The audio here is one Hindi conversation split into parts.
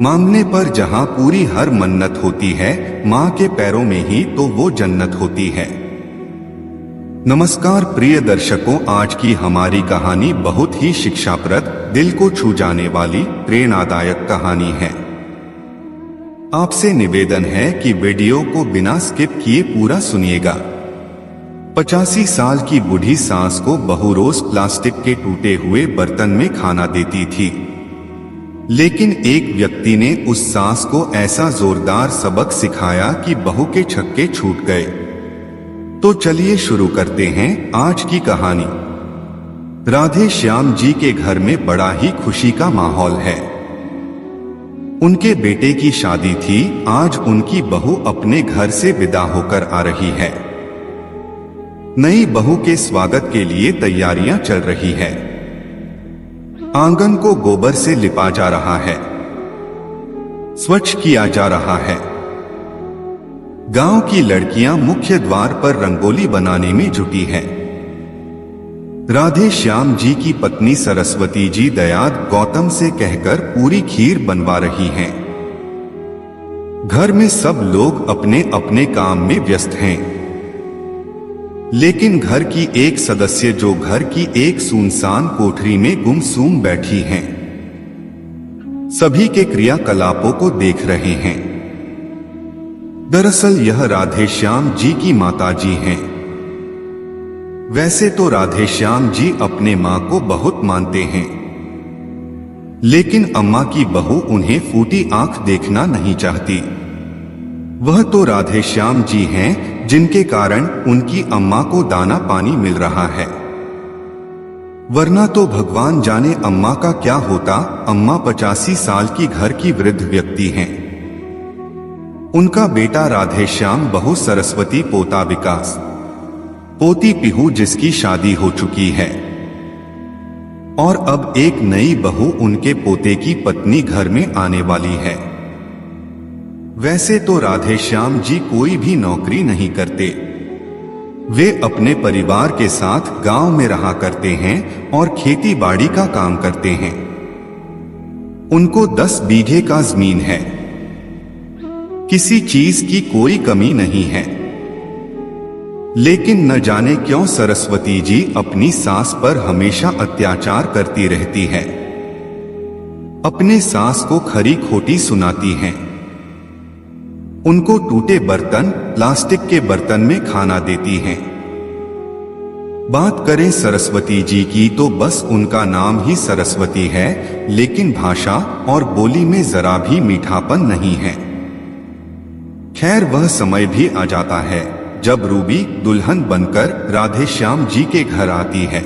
मांगने पर जहां पूरी हर मन्नत होती है, माँ के पैरों में ही तो वो जन्नत होती है। नमस्कार प्रिय दर्शकों, आज की हमारी कहानी बहुत ही शिक्षाप्रद, दिल को छू जाने वाली, प्रेरणादायक कहानी है। आपसे निवेदन है कि वीडियो को बिना स्किप किए पूरा सुनिएगा। 85 साल की बूढ़ी सास को बहू रोज प्लास्टिक के टूटे हुए बर्तन में खाना देती थी, लेकिन एक व्यक्ति ने उस सास को ऐसा जोरदार सबक सिखाया कि बहू के छक्के छूट गए। तो चलिए शुरू करते हैं आज की कहानी। राधे श्याम जी के घर में बड़ा ही खुशी का माहौल है। उनके बेटे की शादी थी। आज उनकी बहू अपने घर से विदा होकर आ रही है। नई बहू के स्वागत के लिए तैयारियां चल रही है। आंगन को गोबर से लिपा जा रहा है, स्वच्छ किया जा रहा है। गांव की लड़कियां मुख्य द्वार पर रंगोली बनाने में जुटी हैं। राधे श्याम जी की पत्नी सरस्वती जी दयाद गौतम से कहकर पूरी खीर बनवा रही हैं। घर में सब लोग अपने अपने काम में व्यस्त हैं, लेकिन घर की एक सदस्य जो घर की एक सुनसान कोठरी में गुमसुम बैठी हैं, सभी के क्रियाकलापों को देख रहे हैं। दरअसल यह राधे श्याम जी की माताजी हैं। वैसे तो राधे श्याम जी अपने मां को बहुत मानते हैं, लेकिन अम्मा की बहू उन्हें फूटी आंख देखना नहीं चाहती। वह तो राधे श्याम जी हैं जिनके कारण उनकी अम्मा को दाना पानी मिल रहा है, वरना तो भगवान जाने अम्मा का क्या होता। अम्मा 85 साल की घर की वृद्ध व्यक्ति हैं। उनका बेटा राधे श्याम, बहू सरस्वती, पोता विकास, पोती पीहू जिसकी शादी हो चुकी है, और अब एक नई बहू उनके पोते की पत्नी घर में आने वाली है। वैसे तो राधे श्याम जी कोई भी नौकरी नहीं करते। वे अपने परिवार के साथ गांव में रहा करते हैं और खेती बाड़ी का काम करते हैं। उनको 10 बीघे का जमीन है। किसी चीज की कोई कमी नहीं है। लेकिन न जाने क्यों सरस्वती जी अपनी सास पर हमेशा अत्याचार करती रहती है। अपने सास को खरी खोटी सुनाती हैं। उनको टूटे बर्तन, प्लास्टिक के बर्तन में खाना देती हैं। बात करें सरस्वती जी की तो बस उनका नाम ही सरस्वती है, लेकिन भाषा और बोली में जरा भी मीठापन नहीं है। खैर, वह समय भी आ जाता है जब रूबी दुल्हन बनकर राधे श्याम जी के घर आती है।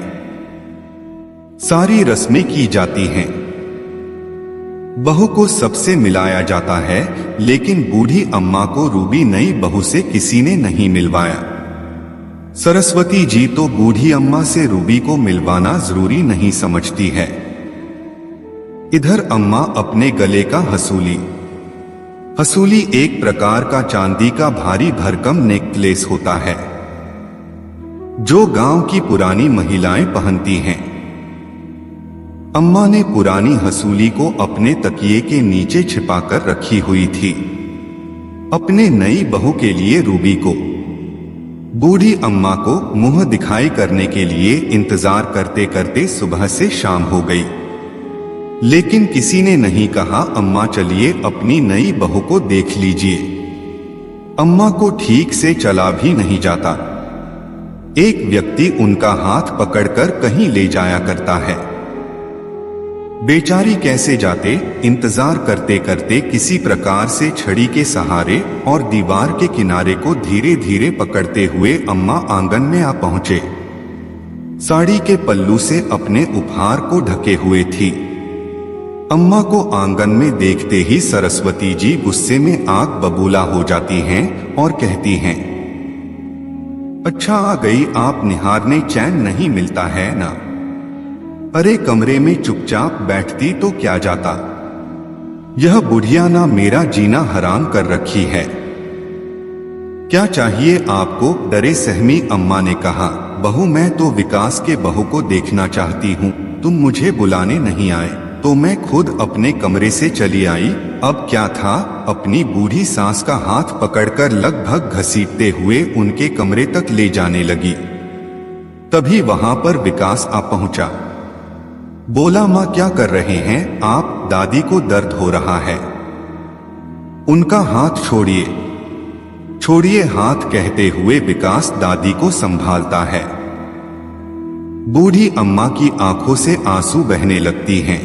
सारी रस्में की जाती हैं। बहू को सबसे मिलाया जाता है, लेकिन बूढ़ी अम्मा को रूबी नई बहू से किसी ने नहीं मिलवाया। सरस्वती जी तो बूढ़ी अम्मा से रूबी को मिलवाना जरूरी नहीं समझती है। इधर अम्मा अपने गले का हसूली एक प्रकार का चांदी का भारी भरकम नेकलेस होता है, जो गांव की पुरानी महिलाएं पहनती हैं। अम्मा ने पुरानी हसूली को अपने तकिए के नीचे छिपाकर रखी हुई थी। अपने नई बहू के लिए रूबी को बूढ़ी अम्मा को मुंह दिखाई करने के लिए इंतजार करते करते सुबह से शाम हो गई, लेकिन किसी ने नहीं कहा, अम्मा चलिए अपनी नई बहू को देख लीजिए। अम्मा को ठीक से चला भी नहीं जाता। एक व्यक्ति उनका हाथ पकड़कर कहीं ले जाया करता है। बेचारी कैसे जाते, इंतजार करते करते किसी प्रकार से छड़ी के सहारे और दीवार के किनारे को धीरे धीरे पकड़ते हुए अम्मा आंगन में आ पहुंचे। साड़ी के पल्लू से अपने उपहार को ढके हुए थी। अम्मा को आंगन में देखते ही सरस्वती जी गुस्से में आग बबूला हो जाती हैं और कहती हैं, अच्छा आ गई आप, निहारने चैन नहीं मिलता है ना। अरे कमरे में चुपचाप बैठती तो क्या जाता। यह बुढ़िया ना मेरा जीना हराम कर रखी है। क्या चाहिए आपको, डरे सहमी अम्मा ने कहा। बहू, मैं तो विकास के बहू को देखना चाहती हूँ। तुम मुझे बुलाने नहीं आए तो मैं खुद अपने कमरे से चली आई। अब क्या था, अपनी बूढ़ी सास का हाथ पकड़कर लगभग घसीटते हुए उनके कमरे तक ले जाने लगी। तभी वहां पर विकास आ पहुंचा। बोला, मां क्या कर रहे हैं आप, दादी को दर्द हो रहा है। उनका हाथ छोड़िए, छोड़िए हाथ कहते हुए विकास दादी को संभालता है। बूढ़ी अम्मा की आंखों से आंसू बहने लगती हैं।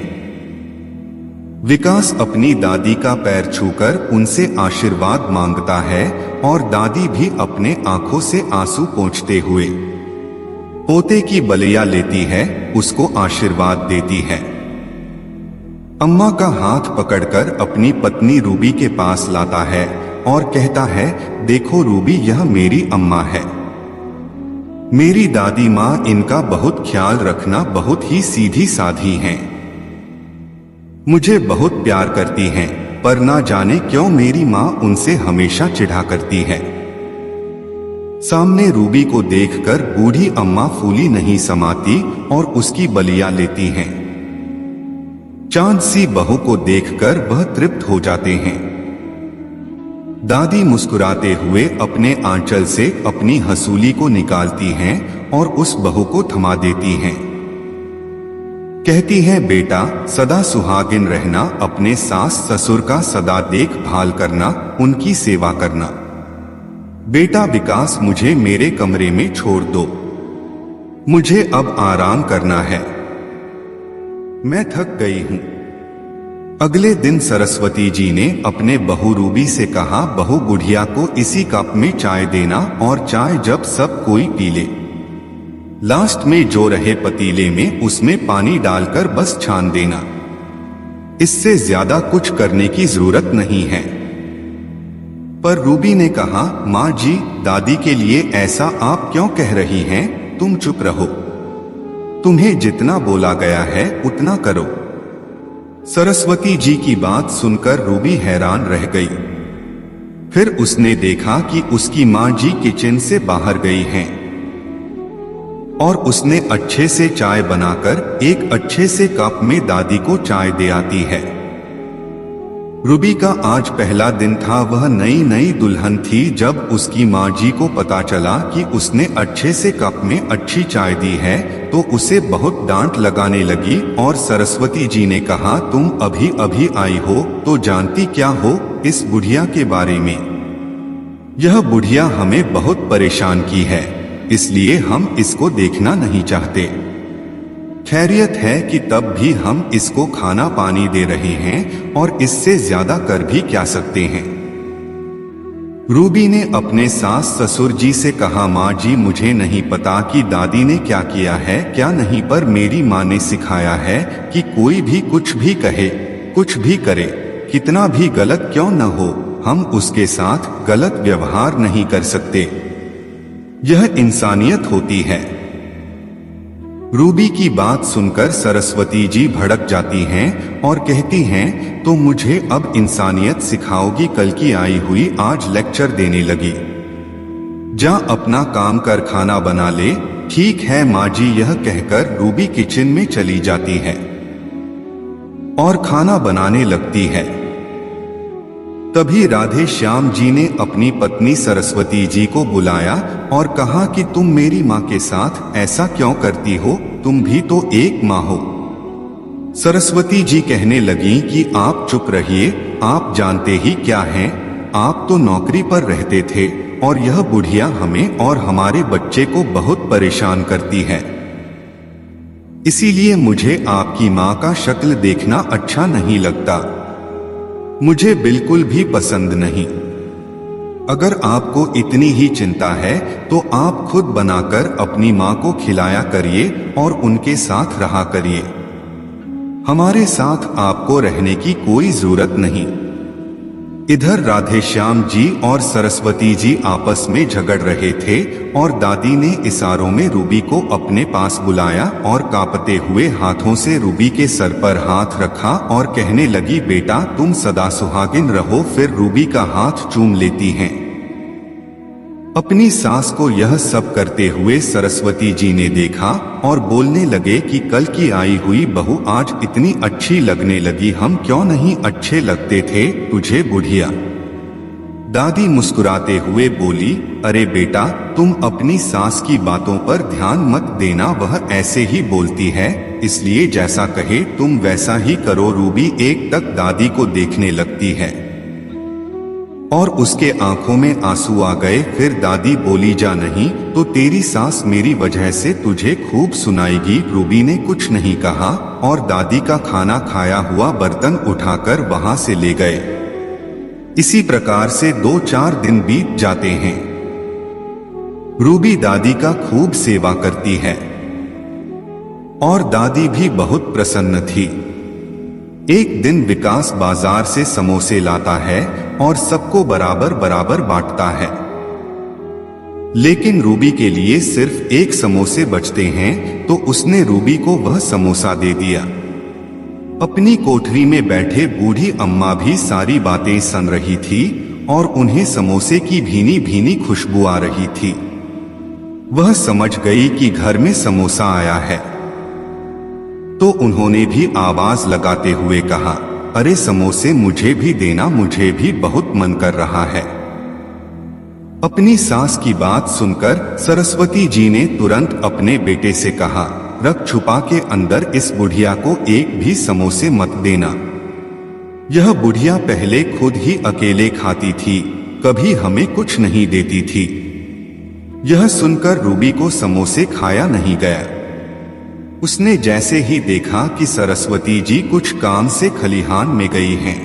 विकास अपनी दादी का पैर छूकर उनसे आशीर्वाद मांगता है और दादी भी अपने आंखों से आंसू पोंछते हुए पोते की बलिया लेती है, उसको आशीर्वाद देती है। अम्मा का हाथ पकड़कर अपनी पत्नी रूबी के पास लाता है और कहता है, देखो रूबी, यह मेरी अम्मा है, मेरी दादी माँ, इनका बहुत ख्याल रखना, बहुत ही सीधी साधी हैं, मुझे बहुत प्यार करती हैं, पर ना जाने क्यों मेरी माँ उनसे हमेशा चिढ़ा करती है। सामने रूबी को देखकर बूढ़ी अम्मा फूली नहीं समाती और उसकी बलिया लेती हैं। चांद सी बहू को देखकर वह तृप्त हो जाते हैं। दादी मुस्कुराते हुए अपने आंचल से अपनी हसूली को निकालती हैं और उस बहू को थमा देती हैं। कहती हैं, बेटा सदा सुहागिन रहना, अपने सास ससुर का सदा देखभाल करना, उनकी सेवा करना। बेटा विकास, मुझे मेरे कमरे में छोड़ दो, मुझे अब आराम करना है, मैं थक गई हूं। अगले दिन सरस्वती जी ने अपने बहू रूबी से कहा, बहू बुढ़िया को इसी कप में चाय देना और चाय जब सब कोई पी ले, लास्ट में जो रहे पतीले में उसमें पानी डालकर बस छान देना, इससे ज्यादा कुछ करने की जरूरत नहीं है। पर रूबी ने कहा, माँ जी, दादी के लिए ऐसा आप क्यों कह रही हैं, तुम चुप रहो, तुम्हें जितना बोला गया है उतना करो। सरस्वती जी की बात सुनकर रूबी हैरान रह गई। फिर उसने देखा कि उसकी माँ जी किचन से बाहर गई हैं और उसने अच्छे से चाय बनाकर एक अच्छे से कप में दादी को चाय दे आती है। रूबी का आज पहला दिन था, वह नई नई दुल्हन थी। जब उसकी माँ जी को पता चला कि उसने अच्छे से कप में अच्छी चाय दी है तो उसे बहुत डांट लगाने लगी और सरस्वती जी ने कहा, तुम अभी अभी आई हो तो जानती क्या हो इस बुढ़िया के बारे में, यह बुढ़िया हमें बहुत परेशान की है, इसलिए हम इसको देखना नहीं चाहते। खैरियत है कि तब भी हम इसको खाना पानी दे रहे हैं और इससे ज्यादा कर भी क्या सकते हैं। रूबी ने अपने सास ससुर जी से कहा, माँ जी, मुझे नहीं पता कि दादी ने क्या किया है क्या नहीं, पर मेरी माँ ने सिखाया है कि कोई भी कुछ भी कहे, कुछ भी करे, कितना भी गलत क्यों न हो, हम उसके साथ गलत व्यवहार नहीं कर सकते, यह इंसानियत होती है। रूबी की बात सुनकर सरस्वती जी भड़क जाती हैं और कहती हैं, तो मुझे अब इंसानियत सिखाओगी, कल की आई हुई आज लेक्चर देने लगी, जा अपना काम कर, खाना बना ले। ठीक है माँ जी, यह कहकर रूबी किचन में चली जाती है और खाना बनाने लगती है। तभी राधे श्याम जी ने अपनी पत्नी सरस्वती जी को बुलाया और कहा कि तुम मेरी माँ के साथ ऐसा क्यों करती हो, तुम भी तो एक माँ हो। सरस्वती जी कहने लगी कि आप चुप रहिए, आप जानते ही क्या हैं, आप तो नौकरी पर रहते थे और यह बुढ़िया हमें और हमारे बच्चे को बहुत परेशान करती है, इसीलिए मुझे आपकी माँ का शक्ल देखना अच्छा नहीं लगता, मुझे बिल्कुल भी पसंद नहीं। अगर आपको इतनी ही चिंता है तो आप खुद बनाकर अपनी माँ को खिलाया करिए और उनके साथ रहा करिए, हमारे साथ आपको रहने की कोई जरूरत नहीं। इधर राधेश्याम जी और सरस्वती जी आपस में झगड़ रहे थे और दादी ने इशारों में रूबी को अपने पास बुलाया और कांपते हुए हाथों से रूबी के सर पर हाथ रखा और कहने लगी, बेटा तुम सदा सुहागिन रहो। फिर रूबी का हाथ चूम लेती हैं। अपनी सास को यह सब करते हुए सरस्वती जी ने देखा और बोलने लगे कि कल की आई हुई बहू आज इतनी अच्छी लगने लगी, हम क्यों नहीं अच्छे लगते थे तुझे बुढ़िया। दादी मुस्कुराते हुए बोली, अरे बेटा तुम अपनी सास की बातों पर ध्यान मत देना, वह ऐसे ही बोलती है, इसलिए जैसा कहे तुम वैसा ही करो। रूबी एक टक दादी को देखने लगती है और उसके आंखों में आंसू आ गए। फिर दादी बोली, जा नहीं तो तेरी सास मेरी वजह से तुझे खूब सुनाएगी। रूबी ने कुछ नहीं कहा और दादी का खाना खाया हुआ बर्तन उठाकर वहां से ले गए। इसी प्रकार से 2-4 दिन बीत जाते हैं। रूबी दादी का खूब सेवा करती है और दादी भी बहुत प्रसन्न थी। एक दिन विकास बाजार से समोसे लाता है और सबको बराबर बराबर बांटता है, लेकिन रूबी के लिए सिर्फ एक समोसे बचते हैं तो उसने रूबी को वह समोसा दे दिया। अपनी कोठरी में बैठे बूढ़ी अम्मा भी सारी बातें सुन रही थी और उन्हें समोसे की भीनी भीनी खुशबू आ रही थी। वह समझ गई कि घर में समोसा आया है, तो उन्होंने भी आवाज लगाते हुए कहा, अरे समोसे मुझे भी देना, मुझे भी बहुत मन कर रहा है। अपनी सास की बात सुनकर सरस्वती जी ने तुरंत अपने बेटे से कहा, रख छुपा के अंदर इस बुढ़िया को एक भी समोसे मत देना। यह बुढ़िया पहले खुद ही अकेले खाती थी, कभी हमें कुछ नहीं देती थी। यह सुनकर रूबी को समोसे खाया नहीं गया। उसने जैसे ही देखा कि सरस्वती जी कुछ काम से खलिहान में गई हैं,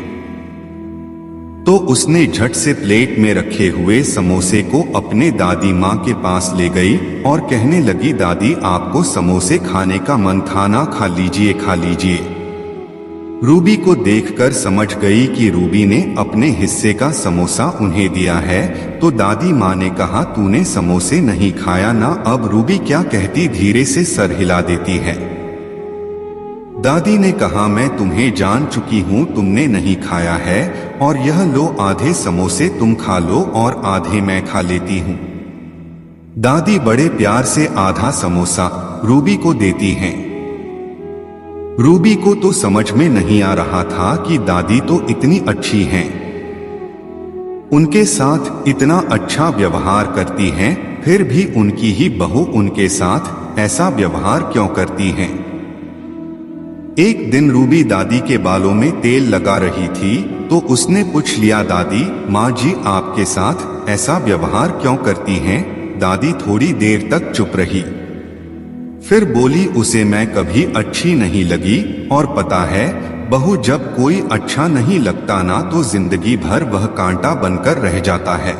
तो उसने झट से प्लेट में रखे हुए समोसे को अपने दादी माँ के पास ले गई और कहने लगी, दादी आपको समोसे खाने का मन था ना, खा लीजिए खा लीजिए। रूबी को देखकर समझ गई कि रूबी ने अपने हिस्से का समोसा उन्हें दिया है, तो दादी माँ ने कहा, तूने समोसे नहीं खाया ना। अब रूबी क्या कहती, धीरे से सर हिला देती है। दादी ने कहा, मैं तुम्हें जान चुकी हूँ, तुमने नहीं खाया है और यह लो आधे समोसे तुम खा लो और आधे मैं खा लेती हूँ। दादी बड़े प्यार से आधा समोसा रूबी को देती हैं। रूबी को तो समझ में नहीं आ रहा था कि दादी तो इतनी अच्छी हैं, उनके साथ इतना अच्छा व्यवहार करती हैं, फिर भी उनकी ही बहू उनके साथ ऐसा व्यवहार क्यों करती हैं। एक दिन रूबी दादी के बालों में तेल लगा रही थी तो उसने पूछ लिया, दादी माँ जी आपके साथ ऐसा व्यवहार क्यों करती हैं। दादी थोड़ी देर तक चुप रही, फिर बोली, उसे मैं कभी अच्छी नहीं लगी और पता है बहू जब कोई अच्छा नहीं लगता ना तो जिंदगी भर वह कांटा बनकर रह जाता है।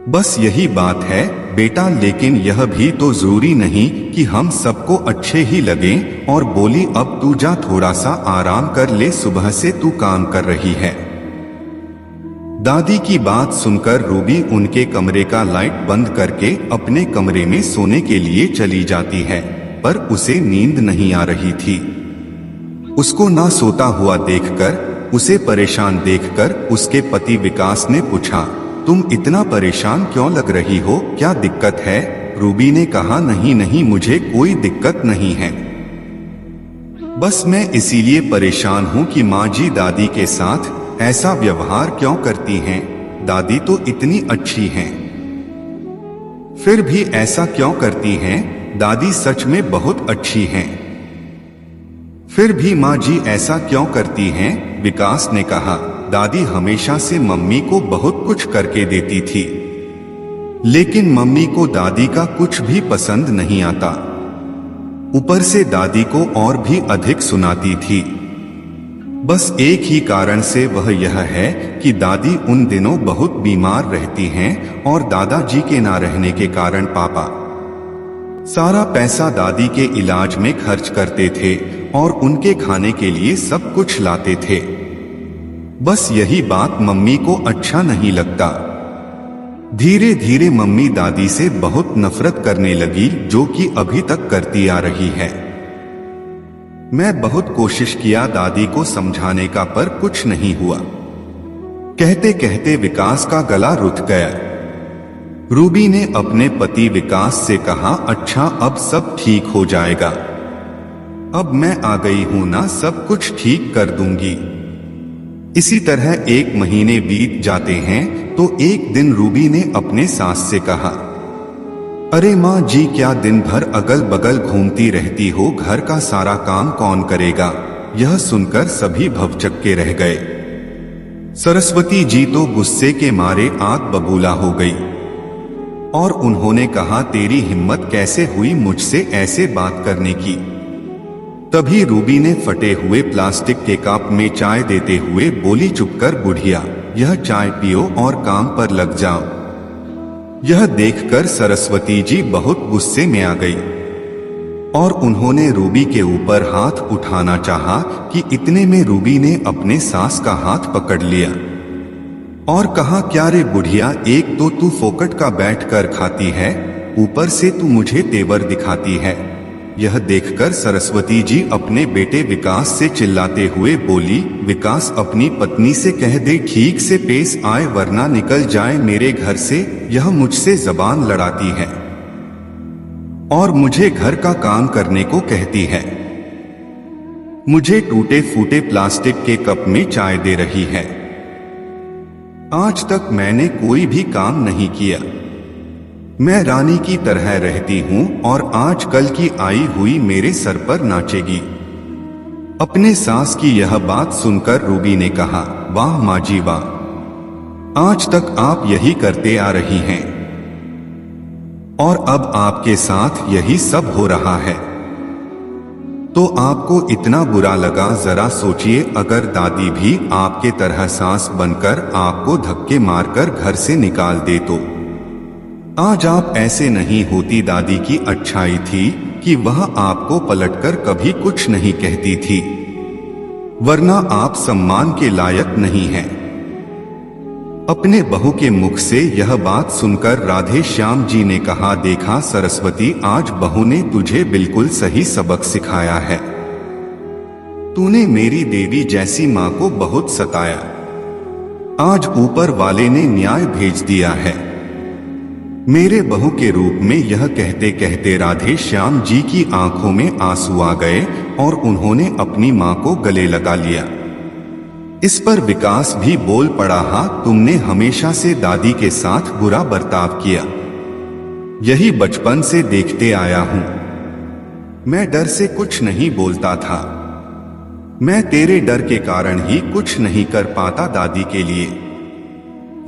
बस यही बात है बेटा, लेकिन यह भी तो जरूरी नहीं कि हम सबको अच्छे ही लगें। और बोली, अब तू जा थोड़ा सा आराम कर ले, सुबह से तू काम कर रही है। दादी की बात सुनकर रूबी उनके कमरे का लाइट बंद करके अपने कमरे में सोने के लिए चली जाती है, पर उसे नींद नहीं आ रही थी। उसको ना सोता हुआ देखकर, उसे परेशान देखकर उसके पति विकास ने पूछा, तुम इतना परेशान क्यों लग रही हो, क्या दिक्कत है। रूबी ने कहा, नहीं नहीं मुझे कोई दिक्कत नहीं है, बस मैं इसीलिए परेशान हूँ कि माँ जी दादी के साथ ऐसा व्यवहार क्यों करती हैं। दादी तो इतनी अच्छी हैं, फिर भी ऐसा क्यों करती हैं। दादी सच में बहुत अच्छी हैं, फिर भी माँ जी ऐसा क्यों करती हैं। विकास ने कहा, दादी हमेशा से मम्मी को बहुत कुछ करके देती थी, लेकिन मम्मी को दादी का कुछ भी पसंद नहीं आता। ऊपर से दादी को और भी अधिक सुनाती थी। बस एक ही कारण से, वह यह है कि दादी उन दिनों बहुत बीमार रहती हैं और दादाजी के ना रहने के कारण पापा सारा पैसा दादी के इलाज में खर्च करते थे और उनके खाने के लिए सब कुछ लाते थे। बस यही बात मम्मी को अच्छा नहीं लगता। धीरे धीरे मम्मी दादी से बहुत नफरत करने लगी, जो कि अभी तक करती आ रही है। मैं बहुत कोशिश किया दादी को समझाने का, पर कुछ नहीं हुआ। कहते कहते विकास का गला रुक गया। रूबी ने अपने पति विकास से कहा, अच्छा अब सब ठीक हो जाएगा, अब मैं आ गई हूं ना, सब कुछ ठीक कर दूंगी। इसी तरह 1 महीने बीत जाते हैं तो एक दिन रूबी ने अपने सास से कहा, अरे माँ जी, क्या दिन भर अगल बगल घूमती रहती हो, घर का सारा काम कौन करेगा? यह सुनकर सभी भवचक्के रह गए। सरस्वती जी तो गुस्से के मारे आग बबूला हो गई और उन्होंने कहा, तेरी हिम्मत कैसे हुई मुझसे ऐसे बात करने की? तभी रूबी ने फटे हुए प्लास्टिक के कप में चाय देते हुए बोली, चुपकर बुढ़िया, यह चाय पियो और काम पर लग जाओ। यह देखकर सरस्वती जी बहुत गुस्से में आ गई और उन्होंने रूबी के ऊपर हाथ उठाना चाहा कि इतने में रूबी ने अपने सास का हाथ पकड़ लिया और कहा, क्या रे बुढ़िया, एक तो तू फोकट का बैठ कर खाती है, ऊपर से तू मुझे तेवर दिखाती है। यह देखकर सरस्वती जी अपने बेटे विकास से चिल्लाते हुए बोली, विकास अपनी पत्नी से कह दे ठीक से पेश आए वरना निकल जाए मेरे घर से। यह मुझसे जबान लड़ाती है और मुझे घर का काम करने को कहती है, मुझे टूटे फूटे प्लास्टिक के कप में चाय दे रही है। आज तक मैंने कोई भी काम नहीं किया, मैं रानी की तरह रहती हूं और आज कल की आई हुई मेरे सर पर नाचेगी। अपने सास की यह बात सुनकर रूबी ने कहा, वाह माँ जी वाह, आज तक आप यही करते आ रही हैं और अब आपके साथ यही सब हो रहा है तो आपको इतना बुरा लगा। जरा सोचिए, अगर दादी भी आपके तरह सास बनकर आपको धक्के मारकर घर से निकाल दे तो आज आप ऐसे नहीं होती। दादी की अच्छाई थी कि वह आपको पलटकर कभी कुछ नहीं कहती थी, वरना आप सम्मान के लायक नहीं हैं। अपने बहू के मुख से यह बात सुनकर राधे श्याम जी ने कहा, देखा सरस्वती, आज बहू ने तुझे बिल्कुल सही सबक सिखाया है। तूने मेरी देवी जैसी माँ को बहुत सताया, आज ऊपर वाले ने न्याय भेज दिया है मेरे बहू के रूप में। यह कहते कहते राधे श्याम जी की आंखों में आंसू आ गए और उन्होंने अपनी माँ को गले लगा लिया। इस पर विकास भी बोल पड़ा, हाँ, तुमने हमेशा से दादी के साथ बुरा बर्ताव किया, यही बचपन से देखते आया हूं। मैं डर से कुछ नहीं बोलता था, मैं तेरे डर के कारण ही कुछ नहीं कर पाता दादी के लिए,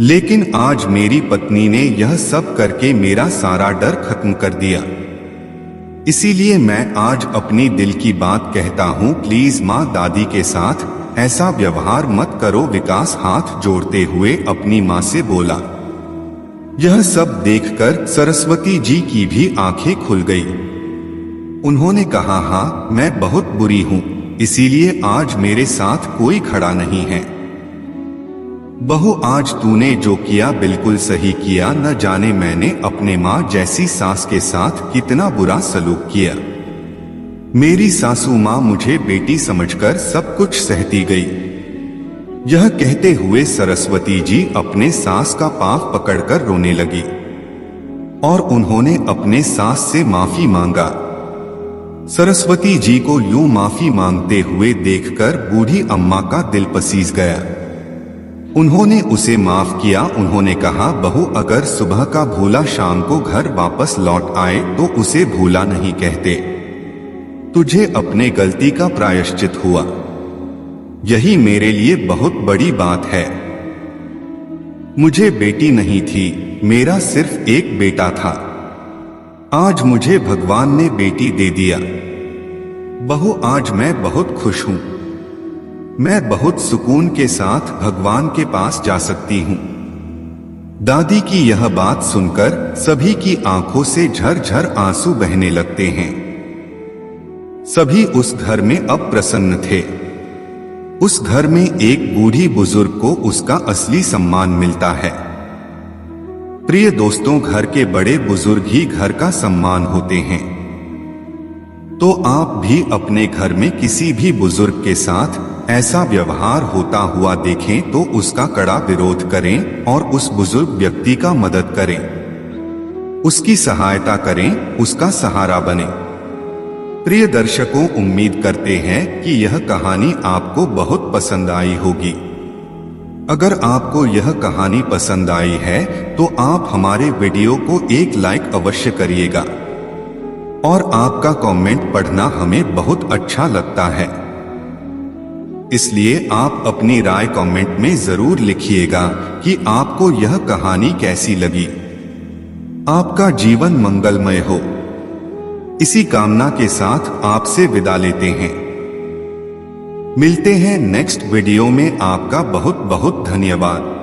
लेकिन आज मेरी पत्नी ने यह सब करके मेरा सारा डर खत्म कर दिया। इसीलिए मैं आज अपनी दिल की बात कहता हूँ, प्लीज माँ, दादी के साथ ऐसा व्यवहार मत करो। विकास हाथ जोड़ते हुए अपनी माँ से बोला। यह सब देखकर सरस्वती जी की भी आंखें खुल गई। उन्होंने कहा, हाँ, मैं बहुत बुरी हूँ, इसीलिए आज मेरे साथ कोई खड़ा नहीं है। बहू, आज तूने जो किया बिल्कुल सही किया। न जाने मैंने अपने माँ जैसी सास के साथ कितना बुरा सलूक किया। मेरी सासू माँ मुझे बेटी समझकर सब कुछ सहती गई। यह कहते हुए सरस्वती जी अपने सास का पांव पकड़कर रोने लगी और उन्होंने अपने सास से माफी मांगा। सरस्वती जी को यूं माफी मांगते हुए देखकर बूढ़ी अम्मा का दिल पसीज गया। उन्होंने उसे माफ किया। उन्होंने कहा, बहू, अगर सुबह का भूला शाम को घर वापस लौट आए तो उसे भूला नहीं कहते। तुझे अपने गलती का प्रायश्चित हुआ, यही मेरे लिए बहुत बड़ी बात है। मुझे बेटी नहीं थी, मेरा सिर्फ एक बेटा था। आज मुझे भगवान ने बेटी दे दिया। बहू, आज मैं बहुत खुश हूं। मैं बहुत सुकून के साथ भगवान के पास जा सकती हूं। दादी की यह बात सुनकर सभी की आंखों से झरझर आंसू बहने लगते हैं। सभी उस घर में अब प्रसन्न थे। उस घर में एक बूढ़ी बुजुर्ग को उसका असली सम्मान मिलता है। प्रिय दोस्तों, घर के बड़े बुजुर्ग ही घर का सम्मान होते हैं। तो आप भी अपने घर में किसी भी बुजुर्ग के साथ ऐसा व्यवहार होता हुआ देखें तो उसका कड़ा विरोध करें और उस बुजुर्ग व्यक्ति का मदद करें। उसकी सहायता करें, उसका सहारा बने। प्रिय दर्शकों, उम्मीद करते हैं कि यह कहानी आपको बहुत पसंद आई होगी। अगर आपको यह कहानी पसंद आई है तो आप हमारे वीडियो को एक लाइक अवश्य करिएगा और आपका कमेंट पढ़ना हमें बहुत अच्छा लगता है, इसलिए आप अपनी राय कमेंट में जरूर लिखिएगा कि आपको यह कहानी कैसी लगी। आपका जीवन मंगलमय हो, इसी कामना के साथ आपसे विदा लेते हैं। मिलते हैं नेक्स्ट वीडियो में। आपका बहुत बहुत धन्यवाद।